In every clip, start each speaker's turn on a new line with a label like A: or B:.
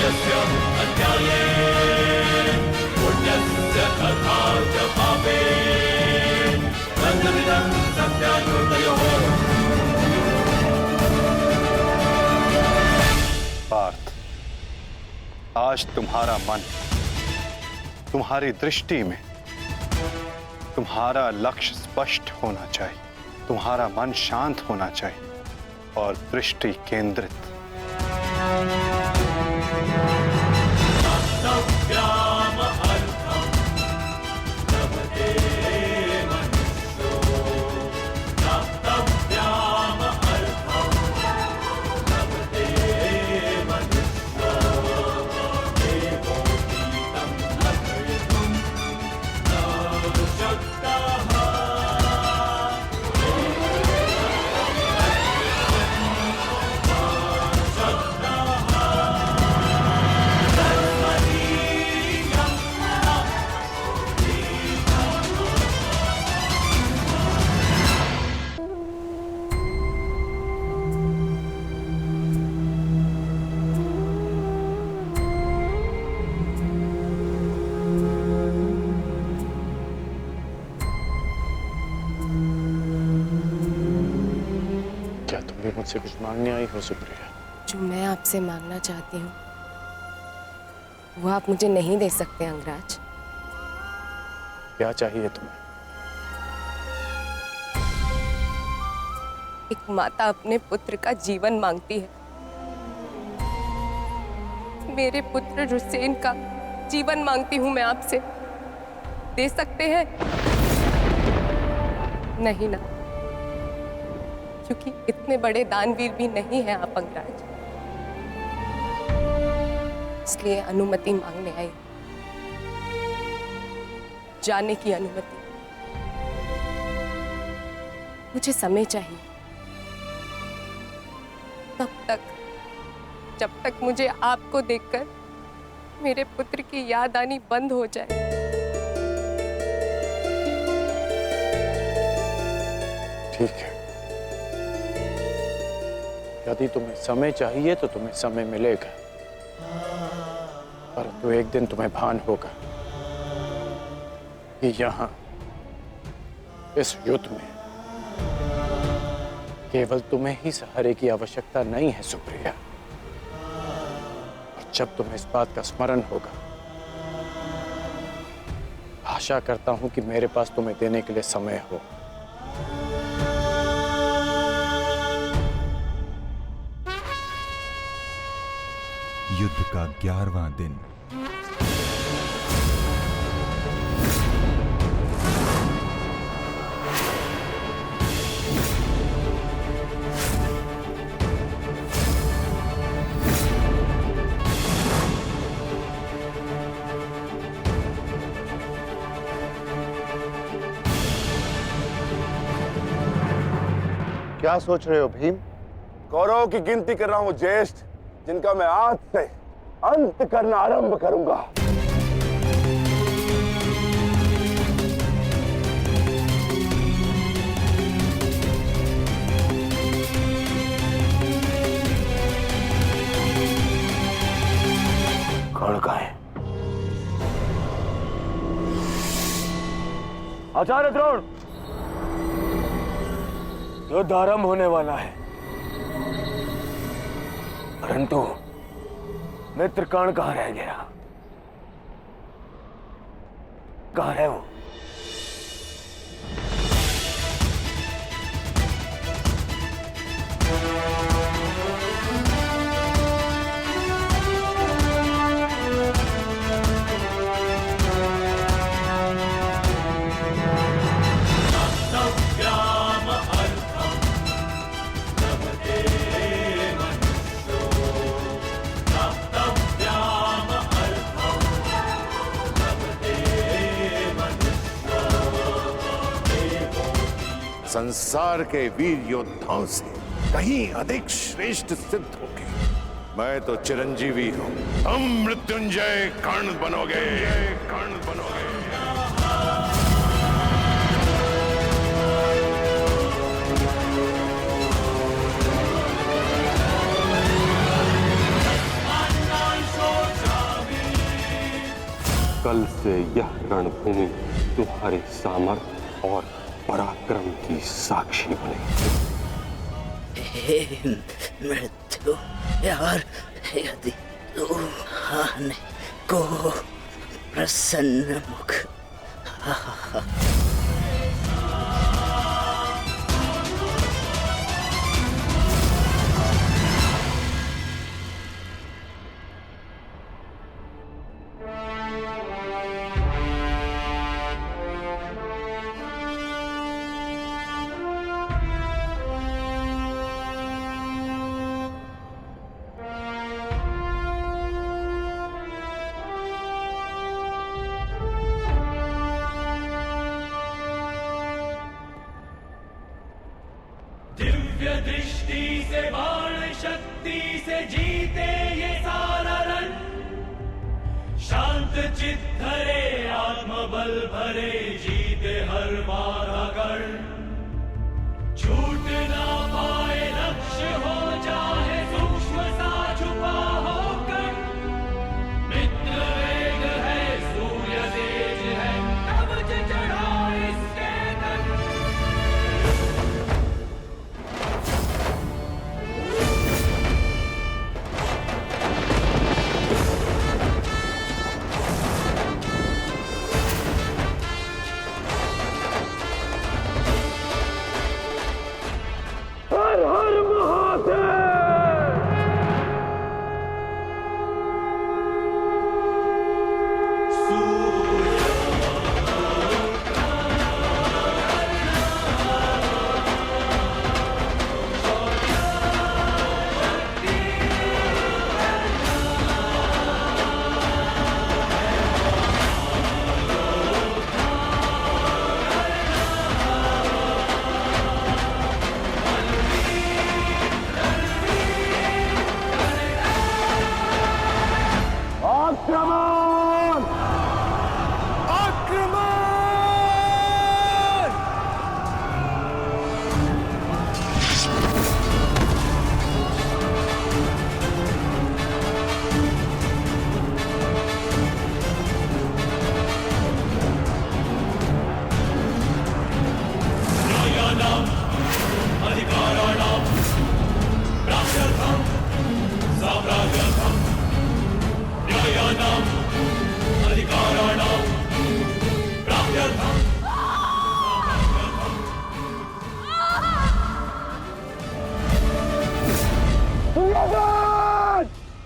A: सत्यस्य अध्याये पुण्यस्य तथा च पापे बन्धमिदं सत्याकृतयोः।
B: पार्थ, आज तुम्हारा मन, तुम्हारी दृष्टि में तुम्हारा लक्ष्य स्पष्ट होना चाहिए, तुम्हारा मन शांत होना चाहिए और दृष्टि केंद्रित। मुझसे कुछ मांगने आई हो सुप्रिया?
C: जो मैं आपसे मांगना चाहती हूँ वो आप मुझे नहीं दे सकते अंगराज।
B: क्या चाहिए तुम्हें?
C: एक माता अपने पुत्र का जीवन मांगती है। मेरे पुत्र हुसैन का जीवन मांगती हूँ मैं आपसे। दे सकते हैं? नहीं ना, क्योंकि इतने बड़े दानवीर भी नहीं हैं आप अंगराज। इसलिए अनुमति मांगने आई, जाने की अनुमति। मुझे समय चाहिए, तब तक जब तक मुझे आपको देखकर मेरे पुत्र की याद आनी बंद हो जाए।
B: ठीक है, यदि तुम्हें समय चाहिए तो तुम्हें समय मिलेगा, परंतु एक दिन तुम्हें भान होगा कि यहाँ इस युद्ध में केवल तुम्हें ही सहारे की आवश्यकता नहीं है सुप्रिया। और जब तुम्हें इस बात का स्मरण होगा, आशा करता हूं कि मेरे पास तुम्हें देने के लिए समय हो।
D: युद्ध का 11वां दिन।
E: क्या सोच रहे हो भीम?
F: कौरवों की गिनती कर रहा हूं ज्येष्ठ, जिनका मैं आज से अंत करना आरंभ करूंगा। कौन कहाँ है? आचार्य द्रोण, युद्ध आरंभ होने वाला है, परंतु मित्र कर्ण कहाँ रह गया? कहाँ है वो?
G: संसार के वीर योद्धाओं से कहीं अधिक श्रेष्ठ सिद्ध होगे। मैं तो चिरंजीवी हूं, तुम मृत्युंजय कर्ण बनोगे, कर्ण बनोगे।
A: Show
H: कल से यह रणभूमि तुम्हारे सामर्थ्य और पराक्रम की साक्षी बनेगी।
I: हे मृत्यु यार, यदि तू आने को प्रसन्न मुख
A: दिव्य दृष्टि से बाण शक्ति से जीते ये सारा रण, शांत चित्त धरे आत्मबल भरे जीते हर बाधा गण, छूट ना पाए लक्ष्य हो जाए सूक्ष्म सा छुपा होकर, मित्र वेग है सूर्य तेज है कवच चढ़ा इसके तन।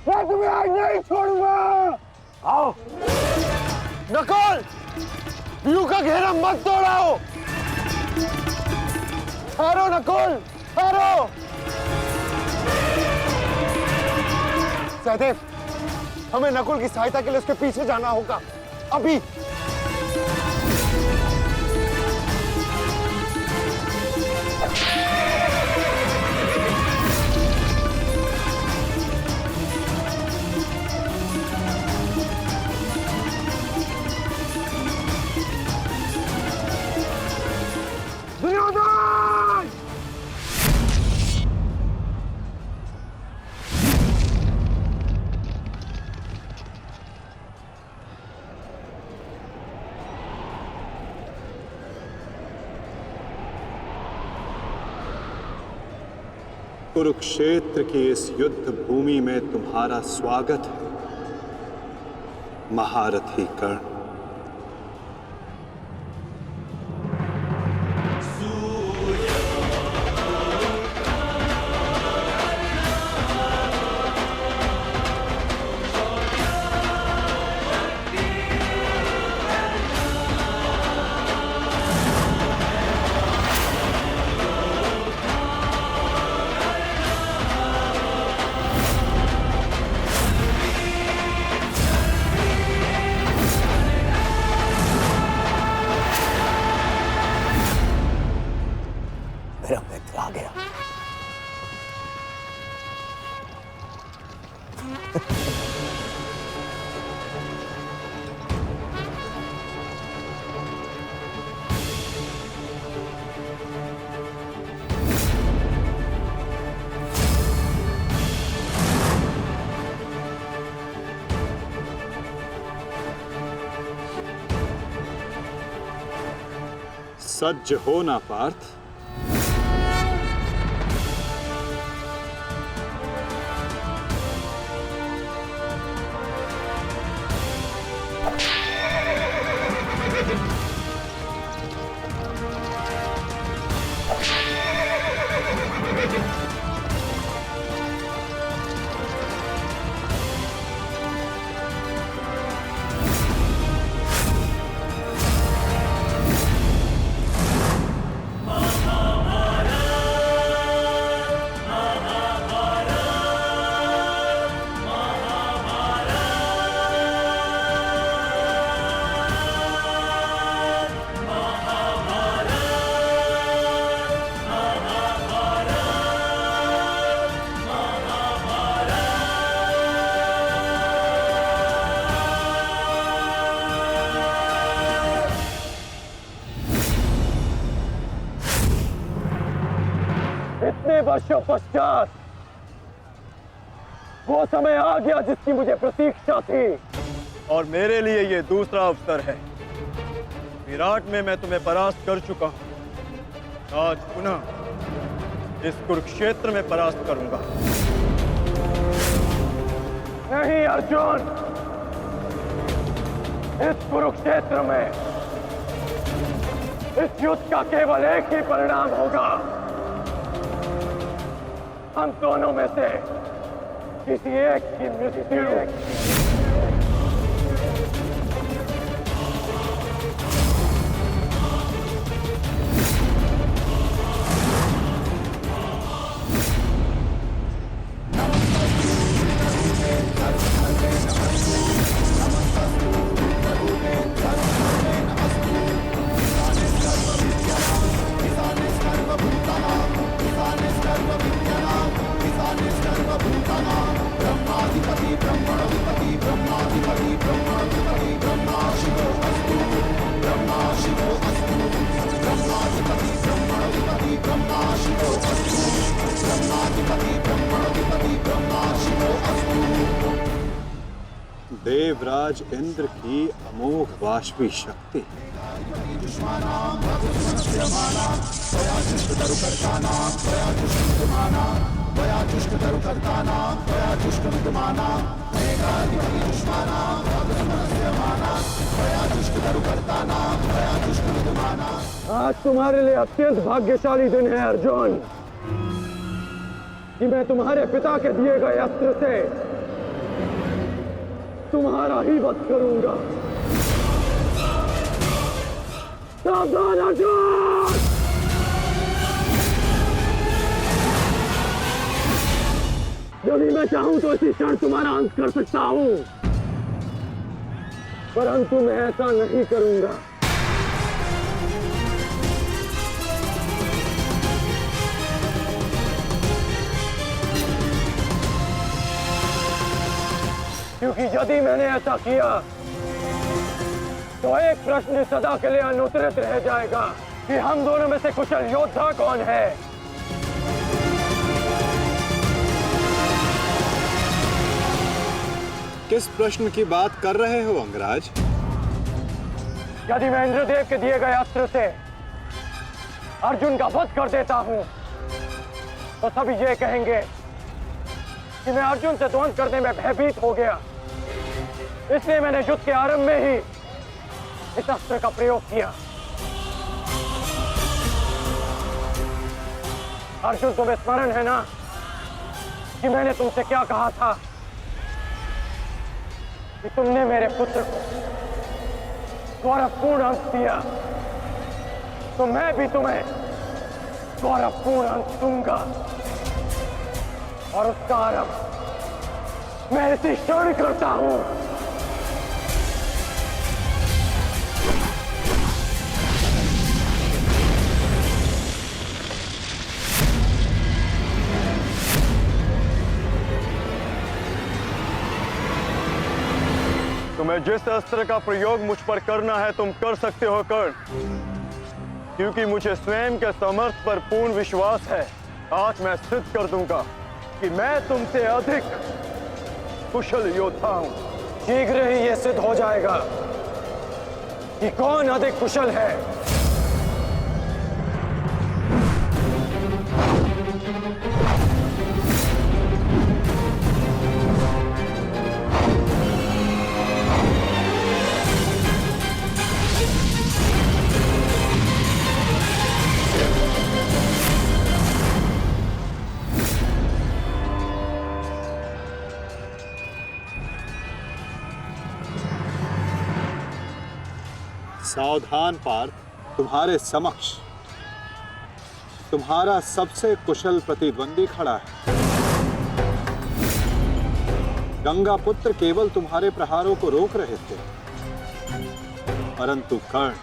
F: मैं तुम्हें आज नहीं छोड़ूंगा। आओ नकुल, व्यू का घेरा मत तोड़ाओ। ठहरो नकुल, ठहरो। सहदेव, हमें नकुल की सहायता के लिए उसके पीछे जाना होगा अभी।
B: कुरुक्षेत्र की इस युद्ध भूमि में तुम्हारा स्वागत है, महारथी कर्ण।
I: मेरा मित्र आ गया।
J: सज्ज हो ना पार्थ।
K: इतने वर्षों पश्चात वो समय आ गया जिसकी मुझे प्रतीक्षा थी, और मेरे लिए ये दूसरा अवसर है। विराट में मैं तुम्हें परास्त कर चुका हूं, आज पुनः इस कुरुक्षेत्र में परास्त करूंगा। नहीं अर्जुन, इस कुरुक्षेत्र में इस युद्ध का केवल एक ही परिणाम होगा। हम दोनों में से किसी एक की मृत्यु।
J: देवराज इंद्र की अमोघ वाष्पी शक्ति।
K: आज तुम्हारे लिए अत्यंत भाग्यशाली दिन है अर्जुन, कि मैं तुम्हारे पिता के दिए गए अस्त्र से तुम्हारा ही वध करूंगा। सावधान अर्जुन! यदि मैं चाहूं तो इसी क्षण तुम्हारा अंत कर सकता हूं, परंतु मैं ऐसा नहीं करूंगा। क्योंकि यदि मैंने ऐसा किया तो एक प्रश्न सदा के लिए अनुत्तरित रह जाएगा कि हम दोनों में से कुशल योद्धा कौन है।
J: किस प्रश्न की बात कर रहे हो अंगराज?
K: यदि मैं इंद्रदेव के दिए गए अस्त्र से अर्जुन का वध कर देता हूं तो सभी ये कहेंगे कि मैं अर्जुन से द्वंद्व करने में भयभीत हो गया, इसलिए मैंने युद्ध के आरंभ में ही इस अस्त्र का प्रयोग किया। अर्जुन, तुम्हें स्मरण है ना कि मैंने तुमसे क्या कहा था कि तुमने मेरे पुत्र को गौरवपूर्ण अंत दिया, तो मैं भी तुम्हें गौरवपूर्ण अंत दूंगा, और उसका आरंभ मैं इसी क्षण करता हूं। तुम्हें जिस अस्त्र का प्रयोग मुझ पर करना है तुम कर सकते हो कर्ण, क्योंकि मुझे स्वयं के सामर्थ्य पर पूर्ण विश्वास है। आज मैं सिद्ध कर दूंगा कि मैं तुमसे अधिक कुशल योद्धा हूं। शीघ्र ही यह सिद्ध हो जाएगा कि कौन अधिक कुशल है।
J: सावधान पार्थ, तुम्हारे समक्ष तुम्हारा सबसे कुशल प्रतिद्वंदी खड़ा है। गंगा पुत्र केवल तुम्हारे प्रहारों को रोक रहे थे, परंतु कर्ण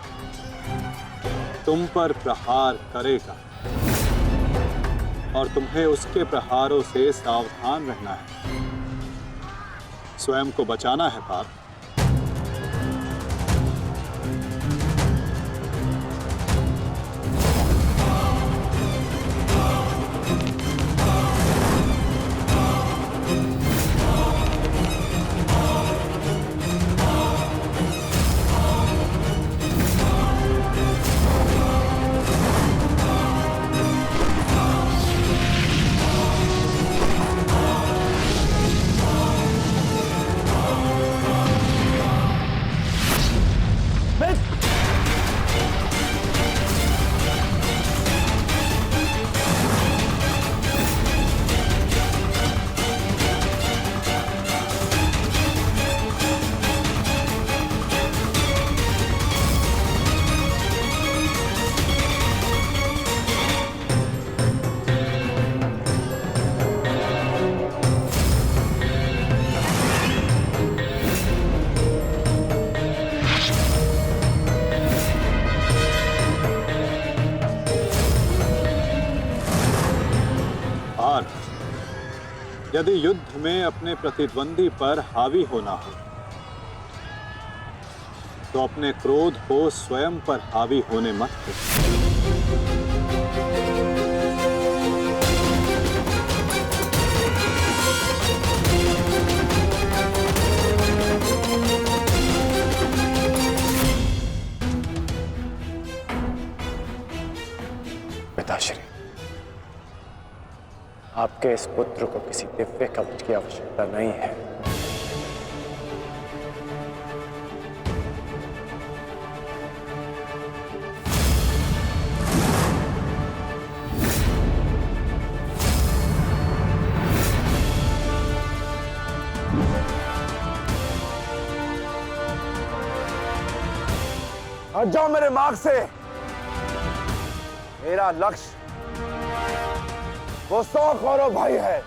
J: तुम पर प्रहार करेगा और तुम्हें उसके प्रहारों से सावधान रहना है। स्वयं को बचाना है पार्थ। यदि युद्ध में अपने प्रतिद्वंदी पर हावी होना हो तो अपने क्रोध को स्वयं पर हावी होने मत दो।
K: पिताश्री, आपके इस पुत्र को किसी दिव्य कवच की आवश्यकता नहीं है।
F: हट जाओ मेरे मार्ग से। मेरा लक्ष्य वो 100 कौरव भाई है,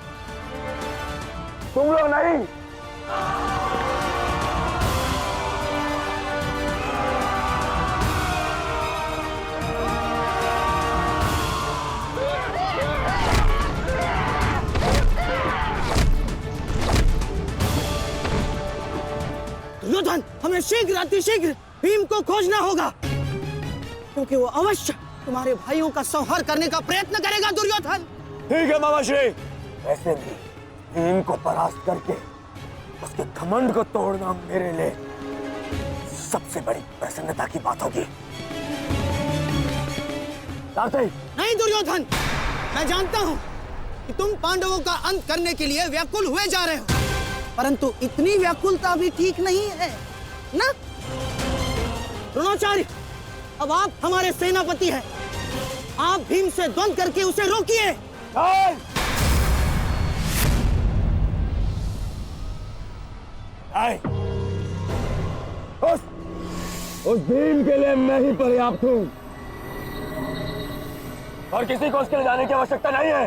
F: तुम लोग नहीं।
I: दुर्योधन, हमें शीघ्र अतिशीघ्र भीम को खोजना होगा, क्योंकि वो अवश्य तुम्हारे भाइयों का संहार करने का प्रयत्न करेगा। दुर्योधन,
K: ठीक है मामाश्री।
F: वैसे भी भीम को परास्त करके उसके घमंड को तोड़ना मेरे लिए सबसे बड़ी प्रसन्नता की बात होगी।
I: नहीं दुर्योधन, मैं जानता हूं कि तुम पांडवों का अंत करने के लिए व्याकुल हुए जा रहे हो, परंतु इतनी व्याकुलता भी ठीक नहीं है ना? द्रोणाचार्य, अब आप हमारे सेनापति हैं, आप भीम से द्वंद्व करके उसे रोकिए।
F: उस भीम के लिए मैं ही पर्याप्त हूं
K: और किसी को उसके लिए जाने की आवश्यकता नहीं है।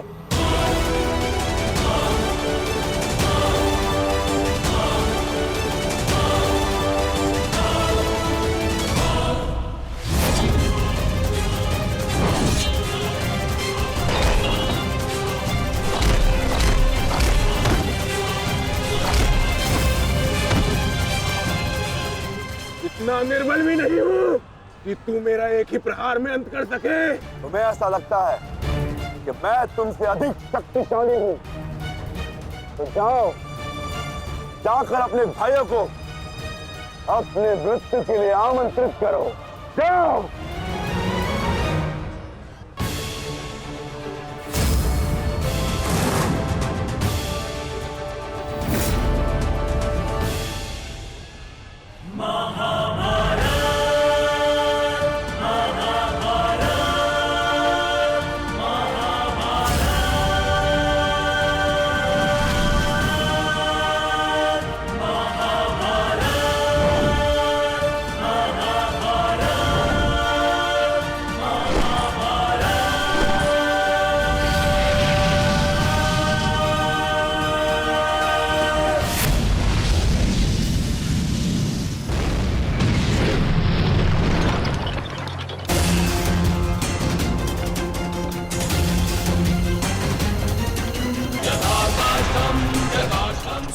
F: इतना निर्बल भी नहीं हूं कि तू मेरा एक ही प्रहार में अंत कर सके। तुम्हें ऐसा लगता है कि मैं तुमसे अधिक शक्तिशाली हूं, तो जाओ, जाकर अपने भाइयों को अपने मृत्यु के लिए आमंत्रित करो। जाओ।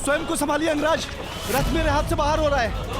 L: स्वयं को संभालिए अंगराज, रथ मेरे हाथ से बाहर हो रहा है।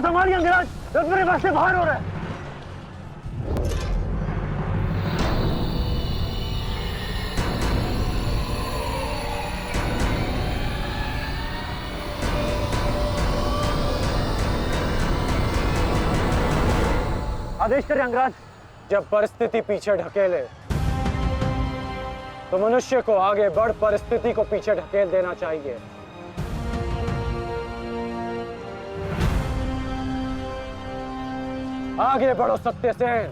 K: संभालिए अंगराज, रथ मेरे पास से बाहर हो रहा है। आदेश करें अंगराज। जब परिस्थिति पीछे ढकेले तो मनुष्य को आगे बढ़ परिस्थिति को पीछे ढकेल देना चाहिए। आगे बढ़ो सत्यसेन।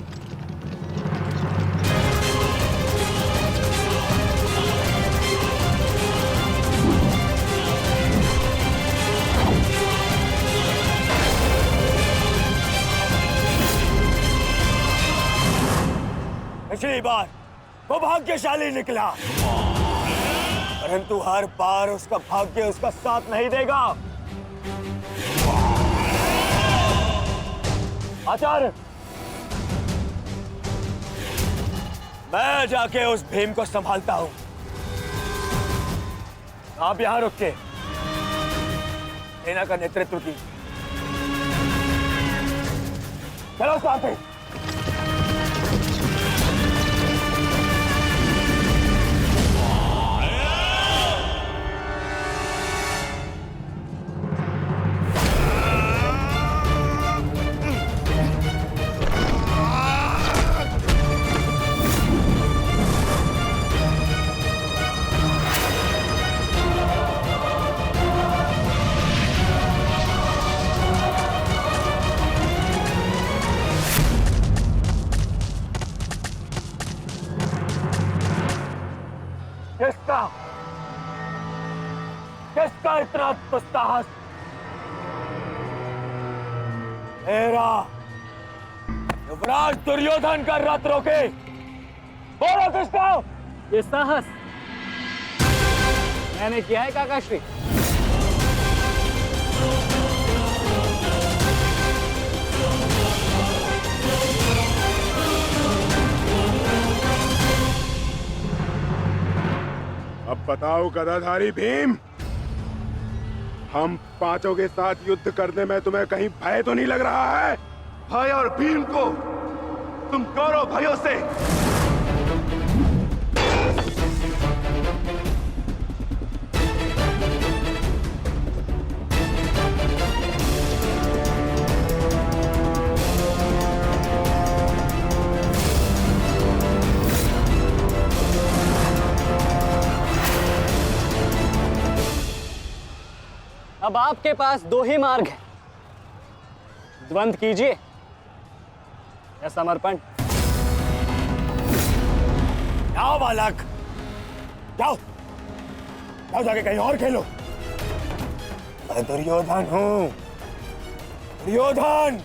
M: पिछली बार वो भाग्यशाली निकला, परंतु हर बार उसका भाग्य उसका साथ नहीं देगा। आचार्य, मैं जाके उस भीम को संभालता हूं, आप यहां रुक के सेना का नेतृत्व की। चलो साथी। किसका इतना दुस्साहस? मेरा युवराज दुर्योधन का रथ रोके। बोलो किसका?
K: ये साहस मैंने किया है काकाश्री।
F: अब बताओ गदाधारी भीम, हम पांचों के साथ युद्ध करने में तुम्हें कहीं भय तो नहीं लग रहा है?
E: भय और भीम को तुम कौरव भाइयों से
K: अब आपके पास दो ही मार्ग है, द्वंद्व कीजिए या समर्पण।
M: जाओ बालक, जाओ जाओ, जाके कहीं और खेलो। मैं दुर्योधन हूं, दुर्योधन।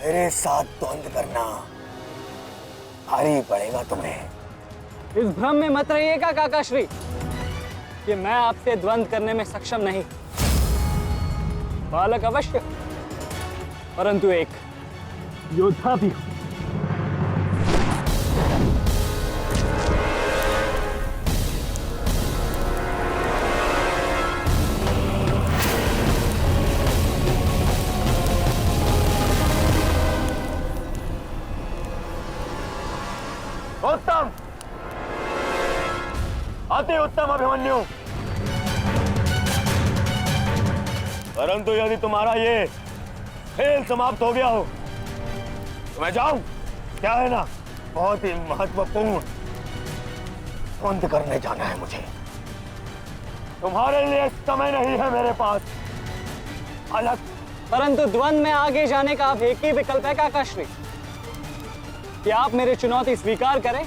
M: मेरे साथ द्वंद्व करना भारी पड़ेगा तुम्हें।
K: इस भ्रम में मत रहिएगा काकाश्री कि मैं आपसे द्वंद्व करने में सक्षम नहीं। बालक अवश्य, परंतु एक योद्धा भी हूं।
M: उत्तम, अति उत्तम अभिमन्यु। परंतु यदि तुम्हारा ये खेल समाप्त हो गया हो तो मैं जाऊं? क्या है ना, बहुत ही महत्वपूर्ण द्वंद्व करने जाना है मुझे। तुम्हारे लिए समय नहीं है मेरे पास। अलग।
K: परंतु द्वंद्व में आगे जाने का अब एक ही विकल्प है काकाश्री, कि आप मेरी चुनौती स्वीकार करें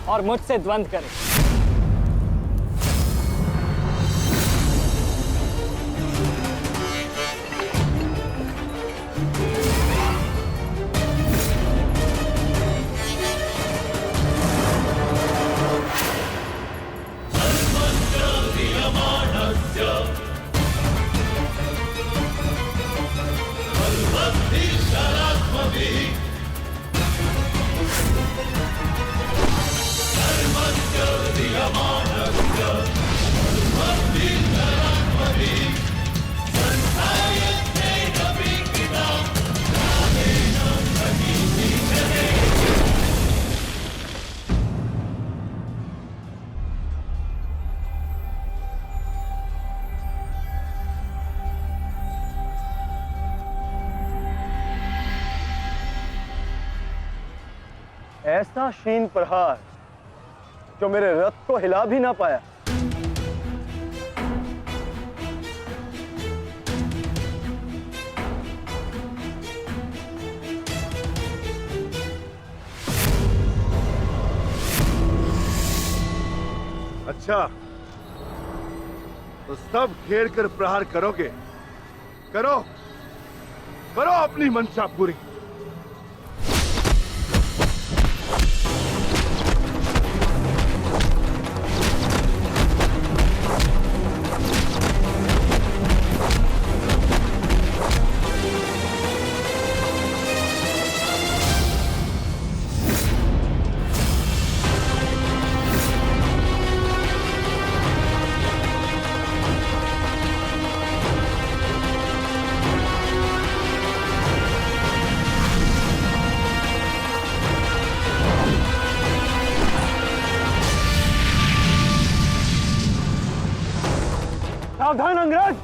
K: और मुझसे द्वंद्व करें। ऐसा शीन प्रहार जो मेरे रथ को हिला भी ना पाया।
E: अच्छा, तो सब घेर कर प्रहार करोगे? करो, करो अपनी मंशा पूरी।
K: सावधान अंगराज!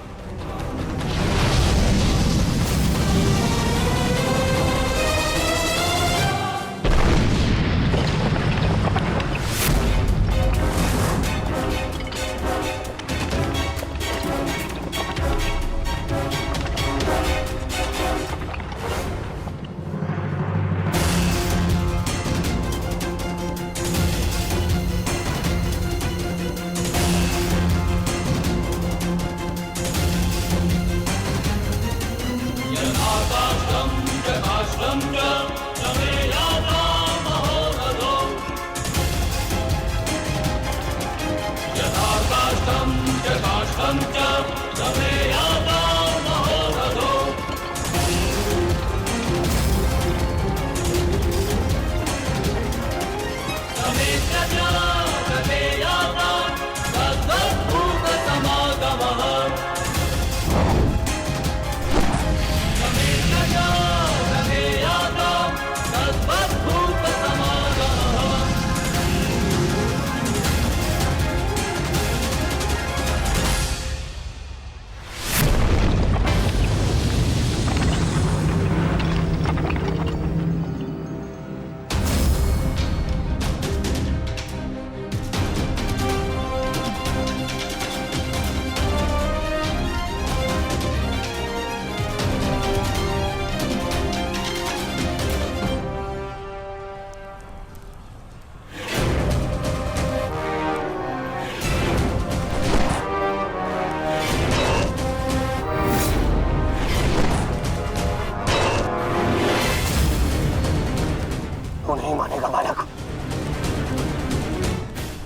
M: तू नहीं मानेगा बालक,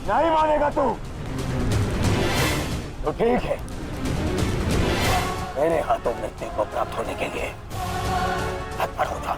M: नहीं मानेगा तू। तो ठीक है, मेरे हाथों मृत्यु को प्राप्त होने के लिए तत्पर हो जा।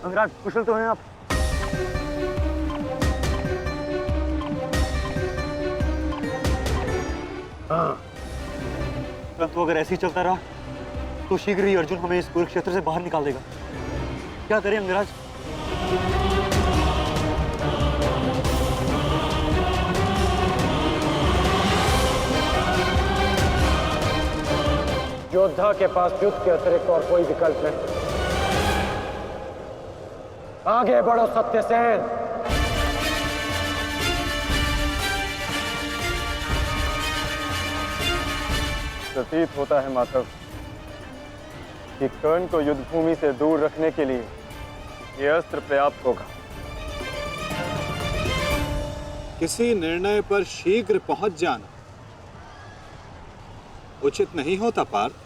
K: अंगराज कुशल तो हैं आप? हाँ। परंतु अगर ऐसे ही चलता रहा तो शीघ्र ही अर्जुन हमें इस कुरुक्षेत्र से बाहर निकाल देगा। क्या करें अंगराज? योद्धा के पास युद्ध के अतिरिक्त और कोई विकल्प नहीं। आगे बढ़ो सत्यसेन। प्रतीत होता है माधव कि कर्ण को युद्ध भूमि से दूर रखने के लिए यह अस्त्र पर्याप्त होगा।
J: किसी निर्णय पर शीघ्र पहुंच जाना उचित नहीं होता पार्थ।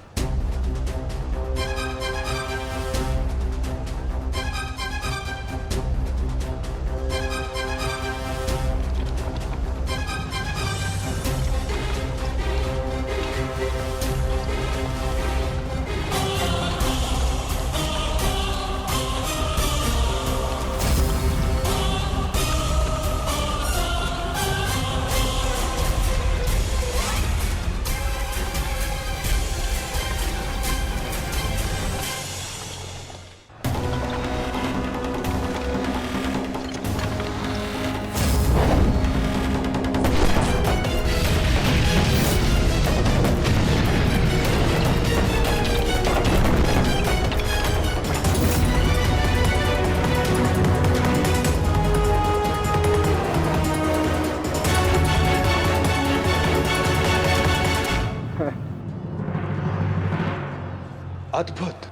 B: अद्भुत,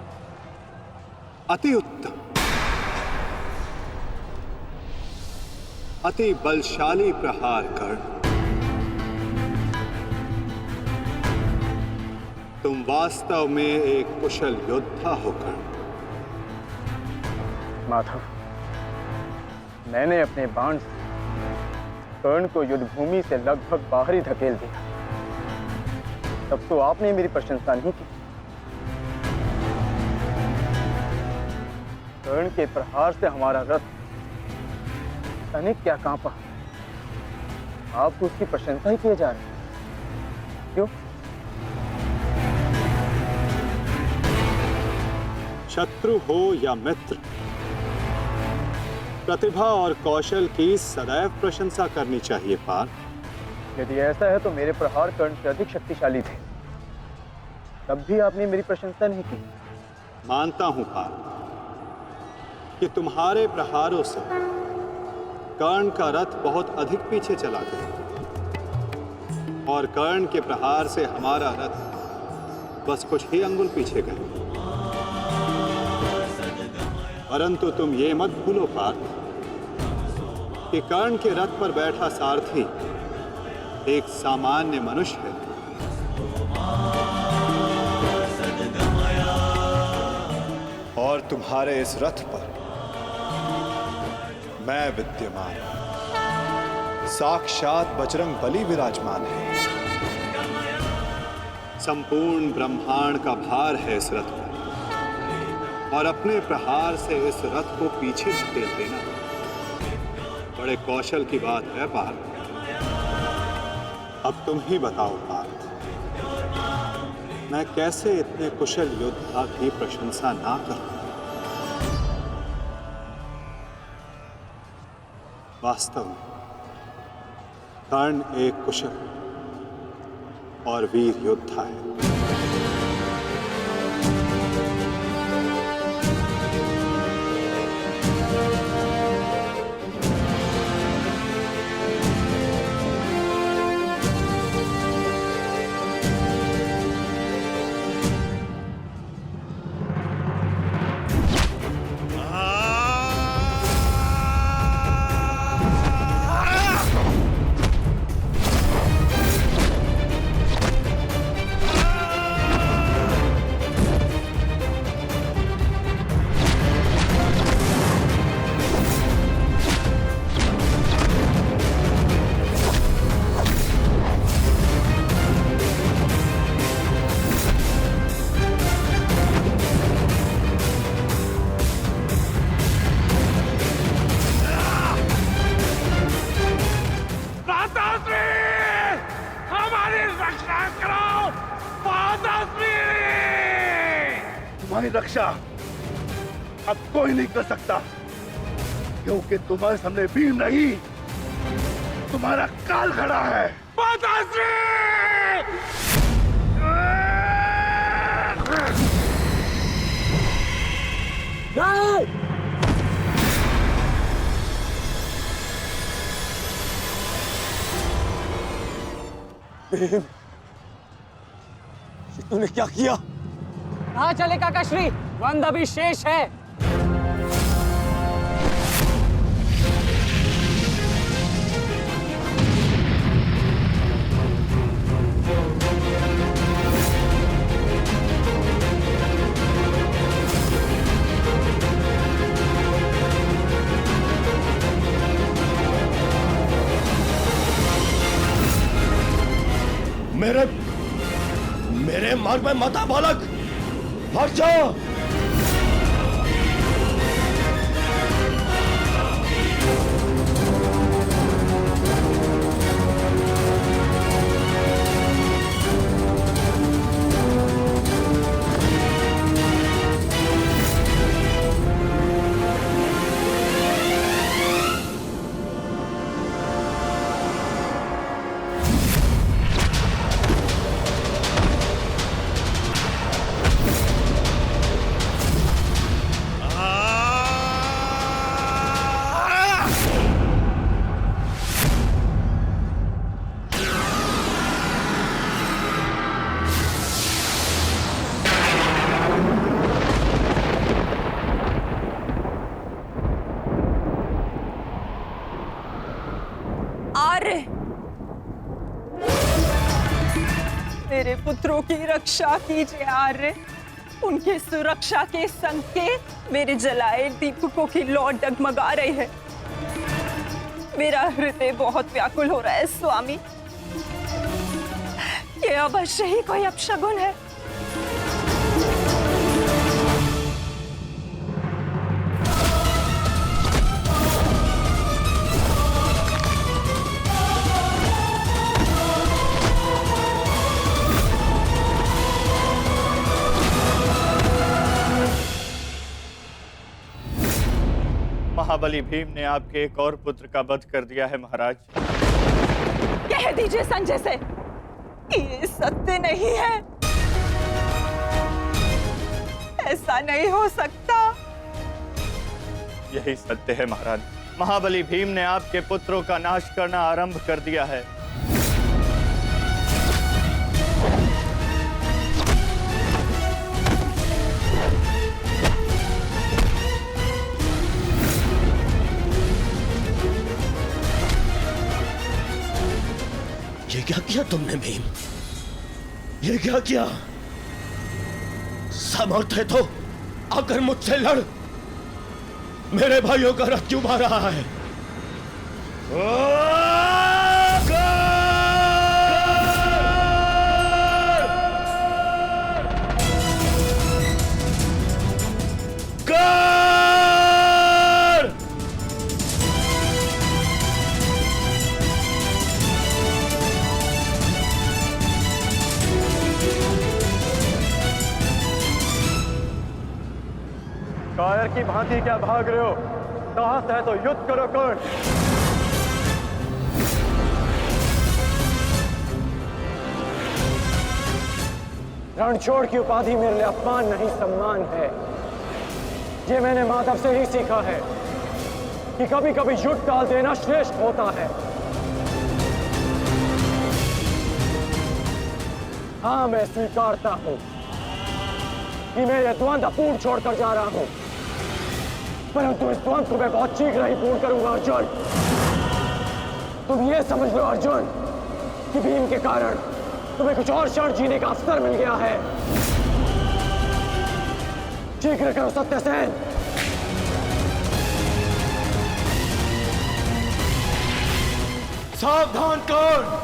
J: अति उत्तम, अति बलशाली प्रहार कर्ण। तुम वास्तव में एक कुशल योद्धा हो कर्ण।
K: माधव, मैंने अपने बाण से कर्ण को युद्ध भूमि से लगभग बाहर ही धकेल दिया। तब तो आपने मेरी प्रशंसा नहीं की। कर्ण के प्रहार से हमारा रथ तनिक क्या कांपा। आप तो उसकी प्रशंसा ही किए जा रहे हैं। क्यों?
J: शत्रु हो या मित्र, प्रतिभा और कौशल की सदैव प्रशंसा करनी चाहिए पार्थ।
K: यदि ऐसा है तो मेरे प्रहार कर्ण से अधिक शक्तिशाली थे, तब भी आपने मेरी प्रशंसा नहीं की।
J: मानता हूं पार्थ कि तुम्हारे प्रहारों से कर्ण का रथ बहुत अधिक पीछे चला गया और कर्ण के प्रहार से हमारा रथ बस कुछ ही अंगुल पीछे गए। परंतु तुम ये मत भूलो पार्थ कि कर्ण के रथ पर बैठा सारथी एक सामान्य मनुष्य है।
B: और तुम्हारे इस रथ पर मैं विद्यमान, साक्षात बजरंग बली विराजमान है।
J: संपूर्ण ब्रह्मांड का भार है इस रथ पर और अपने प्रहार से इस रथ को पीछे धकेल देना बड़े कौशल की बात है पार्थ। अब तुम ही बताओ पार्थ, मैं कैसे इतने कुशल योद्धा की प्रशंसा ना करूं? वास्तव में कर्ण एक कुशल और वीर योद्धा है।
E: रक्षा अब कोई नहीं कर सकता, क्योंकि तुम्हारे सामने भीम नहीं, तुम्हारा काल खड़ा है।
K: नहीं! भीम, तूने क्या किया?
I: कहाँ चले काकाश्री? द्वंद अभी शेष है।
M: मेरे मार्ग में मत आ बालक, हट जाओ।
N: मेरे पुत्रों की रक्षा कीजिए आर्य। उनके सुरक्षा के संकेत मेरे जलाए दीपकों की लौ डगमगा रही है। मेरा हृदय बहुत व्याकुल हो रहा है स्वामी। ये अवश्य ही कोई अपशगुन है।
K: महाबली भीम ने आपके एक और पुत्र का वध कर दिया है महाराज।
N: कह दीजिए संजय से, ये सत्य नहीं है। ऐसा नहीं हो सकता।
K: यही सत्य है महाराज। महाबली भीम ने आपके पुत्रों का नाश करना आरंभ कर दिया है।
M: ये क्या किया तुमने भीम? ये क्या किया? समर्थ है तो आकर मुझसे लड़। मेरे भाइयों का रथ क्यों मार रहा है?
K: कायर की भांति क्या भाग रहे हो? साहस है तो युद्ध करो कर्ण।
I: रणछोड़ की उपाधि मेरे लिए अपमान नहीं सम्मान है। ये मैंने माधव से ही सीखा है कि कभी कभी युद्ध टाल देना श्रेष्ठ होता है। हाँ, मैं स्वीकारता हूं कि मैं ये द्वंद अपूर्ण छोड़कर जा रहा हूं, परंतु इस द्वंद को मैं बहुत शीघ्र ही पूर्ण करूंगा अर्जुन। तुम ये समझ लो अर्जुन कि भीम के कारण तुम्हें कुछ और क्षण जीने का अवसर मिल गया है। शीघ्र करो सत्यसेन।
M: सावधान कर्ण।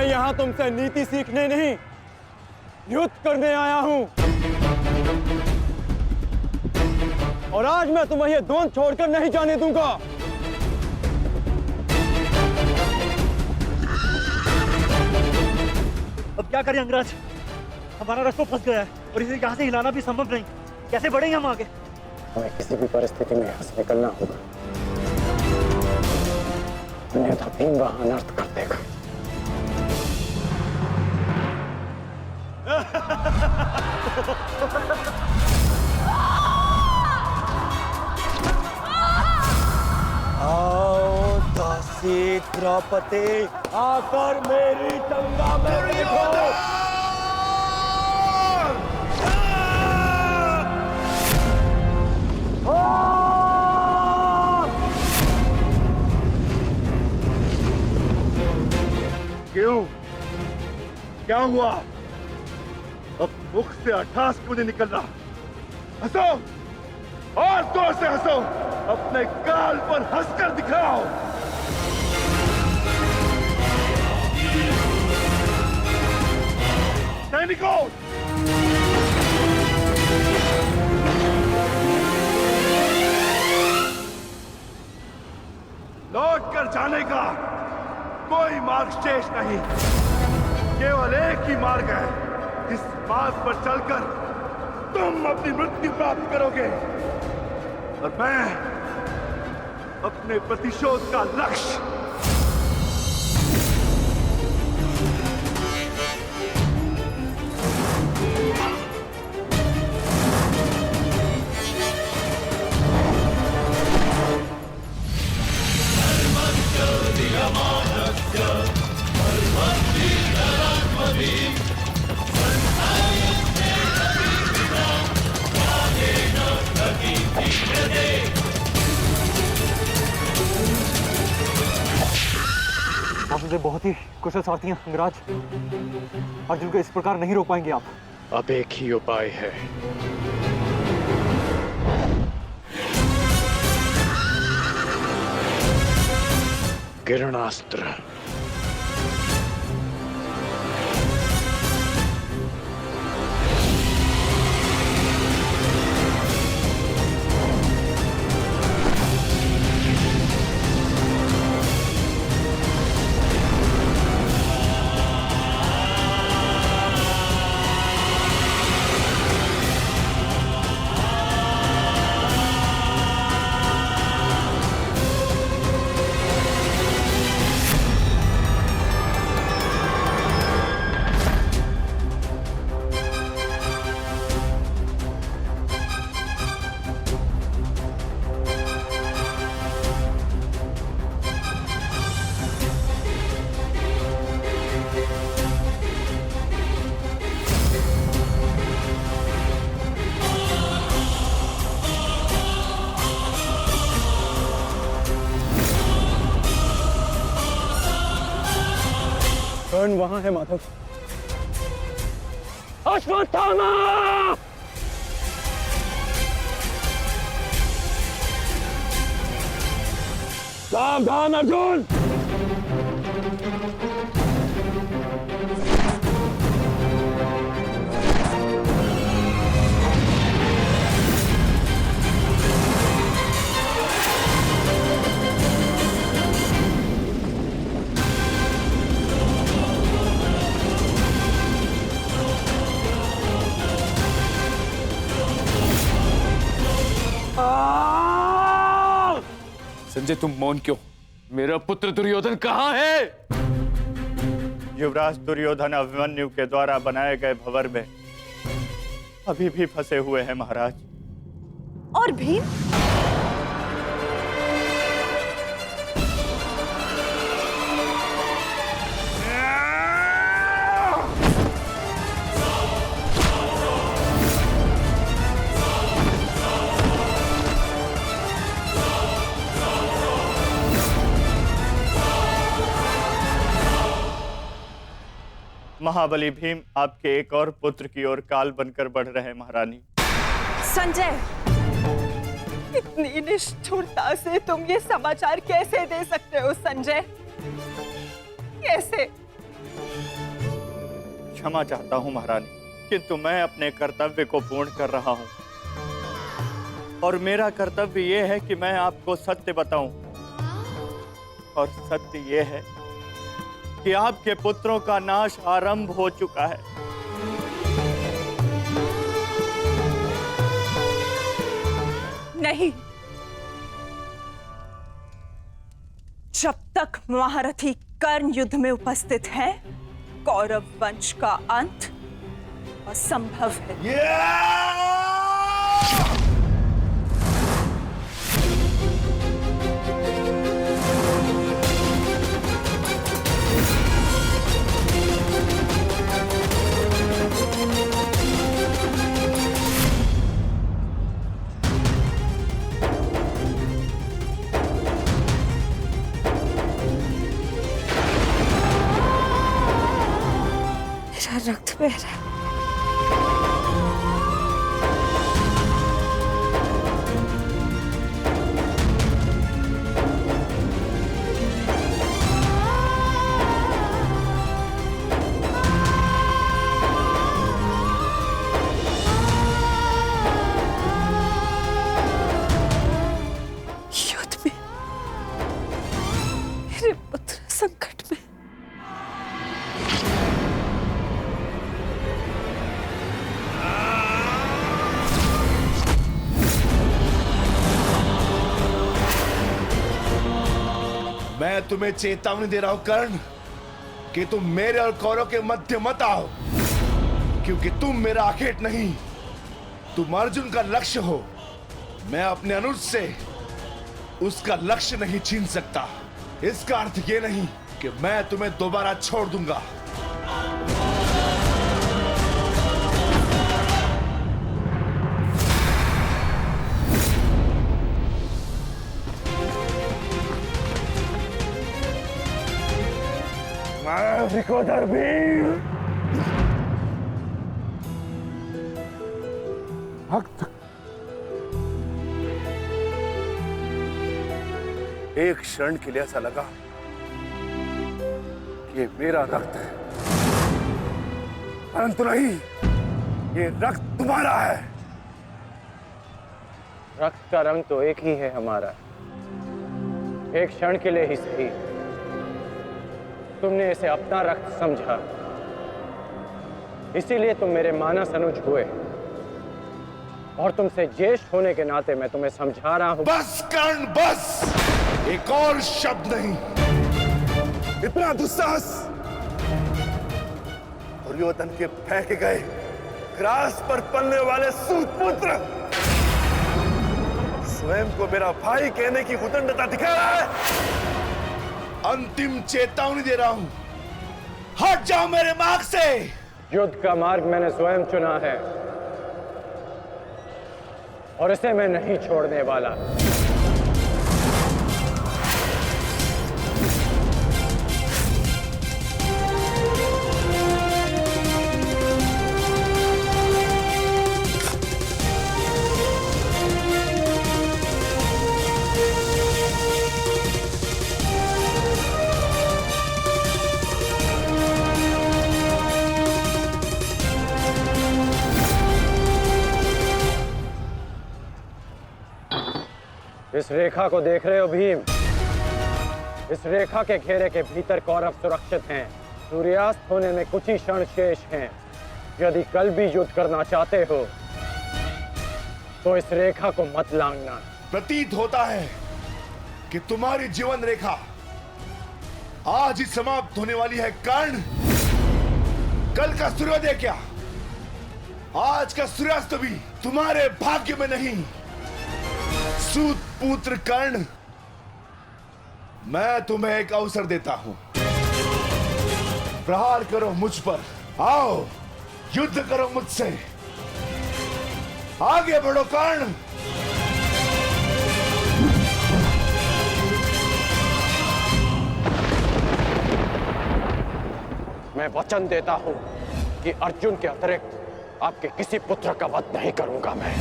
I: मैं यहाँ तुमसे नीति सीखने नहीं, युद्ध करने आया हूँ। और आज मैं तुम्हें ये द्वंद्व छोड़कर नहीं जाने दूंगा।
L: अब क्या करें अंगराज? हमारा रास्ता फंस गया है और इसे यहाँ से हिलाना भी संभव नहीं। कैसे बढ़ेंगे हम आगे?
K: हमें किसी भी परिस्थिति में यहाँ से निकलना होगा, अन्यथा भीम वहां अनर्थ कर देगा।
I: आओ दासी द्रौपदी, आकर मेरी टंगा में देखो।
E: क्यों? क्या हुआ? अब मुख से अट्ठास क्यों नहीं निकल रहा? हंसो और जोर से हंसो, अपने गाल पर हंसकर दिखाओ। सैनिकों, लौट कर जाने का कोई मार्ग शेष नहीं, केवल एक ही मार्ग है। इस मार्ग पर चलकर तुम अपनी मृत्यु प्राप्त करोगे और मैं अपने प्रतिशोध का लक्ष्य
K: आप मुझे बहुत ही कुशल सारथी हैं अंगराज। अर्जुन को इस प्रकार नहीं रोक पाएंगे आप।
B: अब एक ही उपाय है, किरणास्त्र।
K: कर्ण वहां है माधव। अश्वत्थामा!
I: सावधान अर्जुन!
M: संजय, तुम मौन क्यों? मेरा पुत्र दुर्योधन कहाँ है?
J: युवराज दुर्योधन अभिमन्यु के द्वारा बनाए गए भंवर में अभी भी फंसे हुए हैं महाराज।
N: और भीम?
J: महाबली भीम आपके एक और पुत्र की ओर काल बनकर बढ़ रहे हैं महारानी।
N: संजय, इतनी निष्ठुरता से तुम ये समाचार कैसे दे सकते हो संजय? कैसे?
L: क्षमा चाहता हूं महारानी, किंतु मैं अपने कर्तव्य को पूर्ण कर रहा हूं और मेरा कर्तव्य यह है कि मैं आपको सत्य बताऊं। और सत्य यह है कि आपके पुत्रों का नाश आरंभ हो चुका है।
N: नहीं, जब तक महारथी कर्ण युद्ध में उपस्थित है, कौरव वंश का अंत असंभव है।
C: मेरा रक्त बह रहा है। युद्ध में मेरे पुत्र संकट में।
E: मैं तुम्हें चेतावनी दे रहा हूं कर्ण कि तुम मेरे और कौरव के मध्य मत आओ, क्योंकि तुम मेरा आखेट नहीं, तुम अर्जुन का लक्ष्य हो। मैं अपने अनुज से उसका लक्ष्य नहीं छीन सकता। इसका अर्थ ये नहीं कि मैं तुम्हें दोबारा छोड़ दूंगा।
F: विकोदर वीर
E: भक्त, एक क्षण के लिए ऐसा लगा कि ये मेरा रक्त है, परंतु नहीं, ये रक्त तुम्हारा है।
K: रक्त का रंग तो एक ही है हमारा, एक क्षण के लिए ही सही। तुमने इसे अपना रक्त समझा, इसीलिए तुम मेरे मानस अनुज हुए, और तुमसे ज्येष्ठ होने के नाते मैं तुम्हें समझा रहा हूं।
E: बस कर्ण बस, एक और शब्द नहीं। इतना दुस्साहस, दुर्योधन के फेंके गए ग्रास पर पलने वाले सूतपुत्र स्वयं को मेरा भाई कहने की उदंडता दिखा रहा है। अंतिम चेतावनी दे रहा हूं, हट जाओ मेरे मार्ग से।
K: युद्ध का मार्ग मैंने स्वयं चुना है और इसे मैं नहीं छोड़ने वाला। इस रेखा को देख रहे हो भीम? इस रेखा के घेरे के भीतर कौरव सुरक्षित हैं। सूर्यास्त होने में कुछ ही क्षण शेष हैं। यदि कल भी युद्ध करना चाहते हो तो इस रेखा को मत लांघना।
E: प्रतीत होता है कि तुम्हारी जीवन रेखा आज ही समाप्त होने वाली है कर्ण। कल का सूर्योदय क्या, आज का सूर्यास्त भी तुम्हारे भाग्य में नहीं। सूत पुत्र कर्ण, मैं तुम्हें एक अवसर देता हूं, प्रहार करो मुझ पर। आओ युद्ध करो मुझसे, आगे बढ़ो कर्ण।
K: मैं वचन देता हूं कि अर्जुन के अतिरिक्त आपके किसी पुत्र का वध नहीं करूंगा मैं।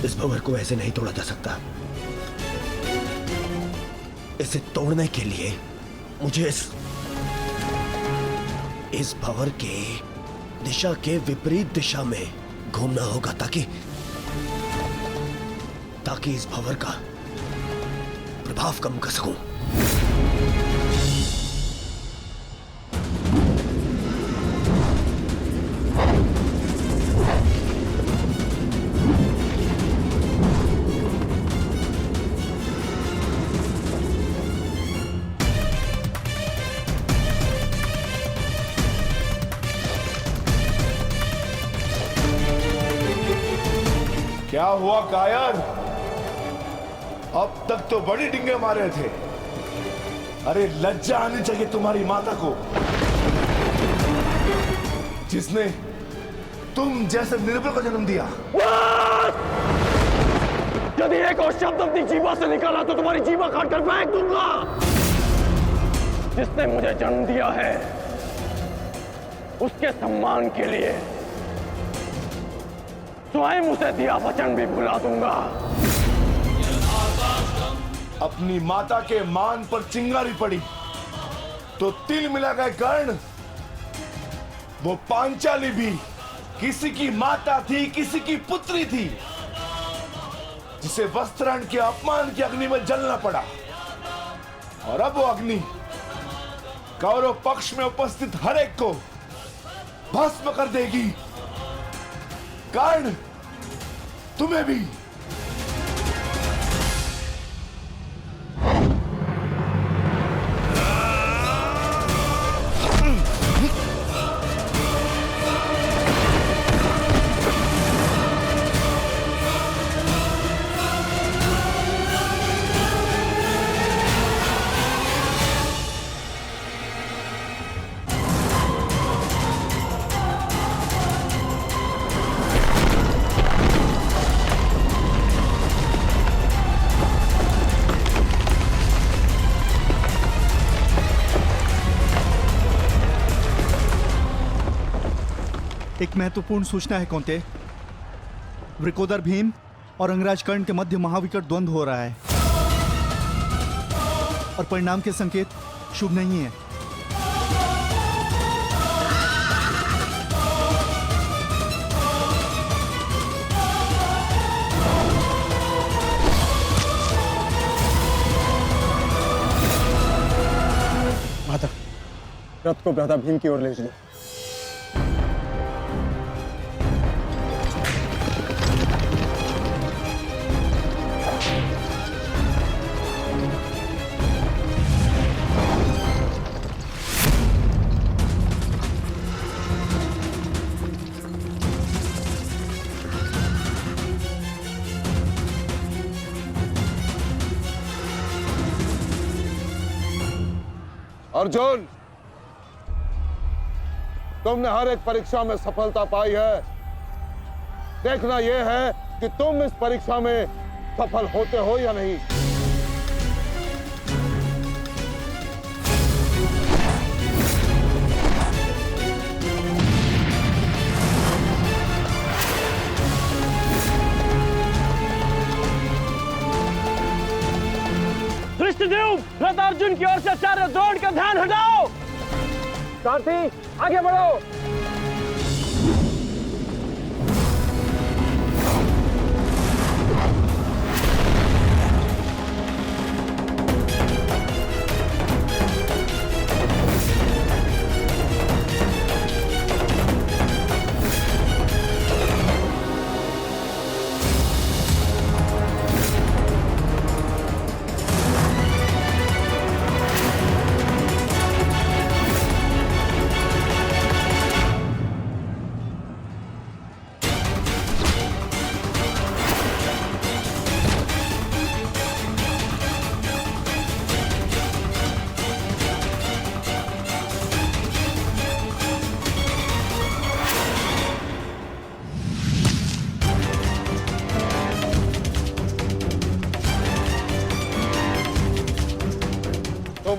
O: इस भंवर को ऐसे नहीं तोड़ा जा सकता। इसे तोड़ने के लिए मुझे इस भंवर के दिशा के विपरीत दिशा में घूमना होगा ताकि इस भंवर का प्रभाव कम कर सकूं।
E: क्या हुआ कायर? अब तक तो बड़ी डिंगे मारे थे। अरे लज्जा आनी चाहिए तुम्हारी माता को, जिसने तुम जैसे निर्बल को जन्म दिया।
K: यदि एक और शब्द अपनी जीवा से निकाला तो तुम्हारी जीवा काटकर फेंक दूंगा। जिसने मुझे जन्म दिया है उसके सम्मान के लिए स्वयं उसे दिया वचन भी भुला दूंगा।
E: अपनी माता के मान पर चिंगारी पड़ी तो तिल मिला गए कर्ण। वो पांचाली भी किसी की माता थी, किसी की पुत्री थी, जिसे वस्त्राण के अपमान की अग्नि में जलना पड़ा। और अब वो अग्नि कौरव पक्ष में उपस्थित हर एक को भस्म कर देगी। कर्ण, तुम्हें भी।
P: एक महत्वपूर्ण सूचना है कौंते। वृकोदर भीम और अंगराज कर्ण के मध्य महाविकट द्वंद्व हो रहा है और परिणाम के संकेत शुभ नहीं है।
K: माता, रथ को भ्राता भीम की ओर ले चलो।
F: अर्जुन, तुमने हर एक परीक्षा में सफलता पाई है। देखना यह है कि तुम इस परीक्षा में सफल होते हो या नहीं।
K: धृष्टद्युम्न, रथ अर्जुन की ओर से आचार्य द्रोण का ध्यान हटाओ। सारथी, आगे बढ़ो।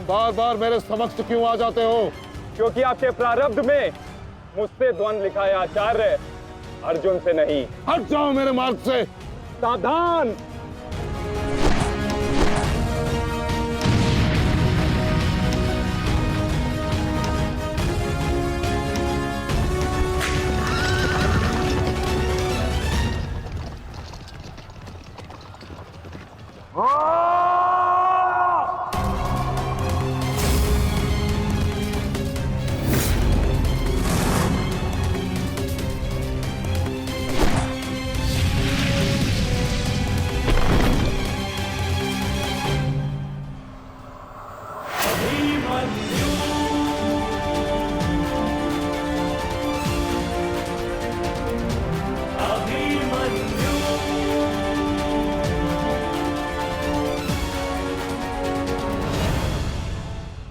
F: बार बार मेरे समक्ष क्यों आ जाते हो?
K: क्योंकि आपके प्रारब्ध में मुझसे द्वंद्व लिखा है आचार्य, अर्जुन से नहीं।
F: हट जाओ मेरे मार्ग से।
I: सावधान।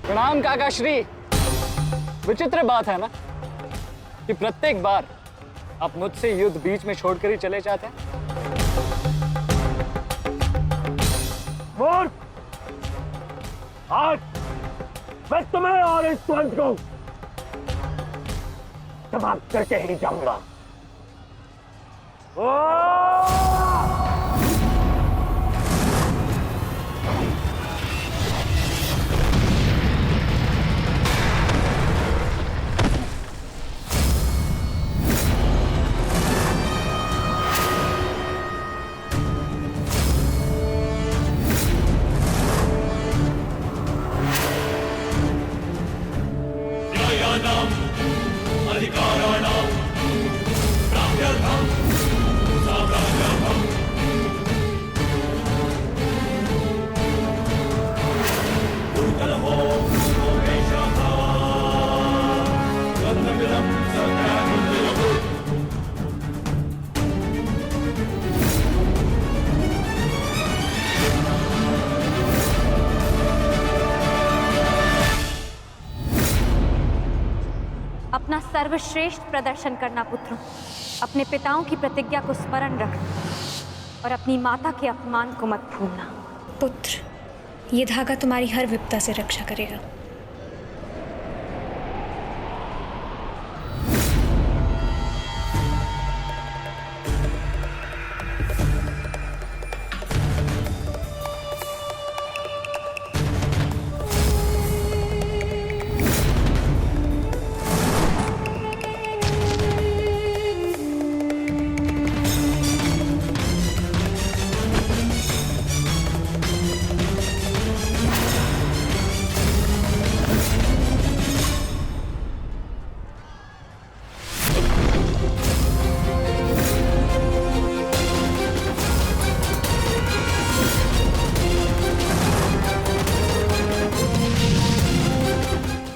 K: प्रणाम काका श्री। विचित्र बात है ना कि प्रत्येक बार आप मुझसे युद्ध बीच में छोड़कर ही चले जाते हैं।
M: मूर्ख! आज मैं तुम्हें और इस द्वंद को समाप्त करके ही जाऊंगा।
A: अधिकाराणां प्राप्त्यर्थं साम्राज्यर्थं दुर्गलहो वेशः गन्धमिदं सत्यागुल्यः।
Q: अपना सर्वश्रेष्ठ प्रदर्शन करना पुत्रों। अपने पिताओं की प्रतिज्ञा को स्मरण रखना और अपनी माता के अपमान को मत भूलना।
R: पुत्र, ये धागा तुम्हारी हर विपदा से रक्षा करेगा।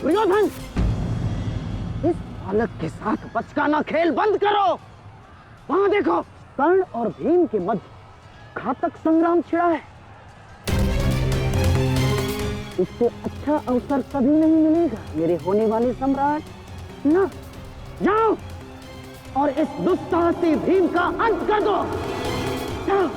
K: दुर्योधन, इस बालक के साथ बचकाना खेल बंद करो। वहां देखो, कर्ण और भीम के मध्य घातक संग्राम छिड़ा है। इससे अच्छा अवसर कभी नहीं मिलेगा मेरे होने वाले सम्राट। ना, जाओ और इस दुस्साहसी भीम का अंत कर दो। जाओ।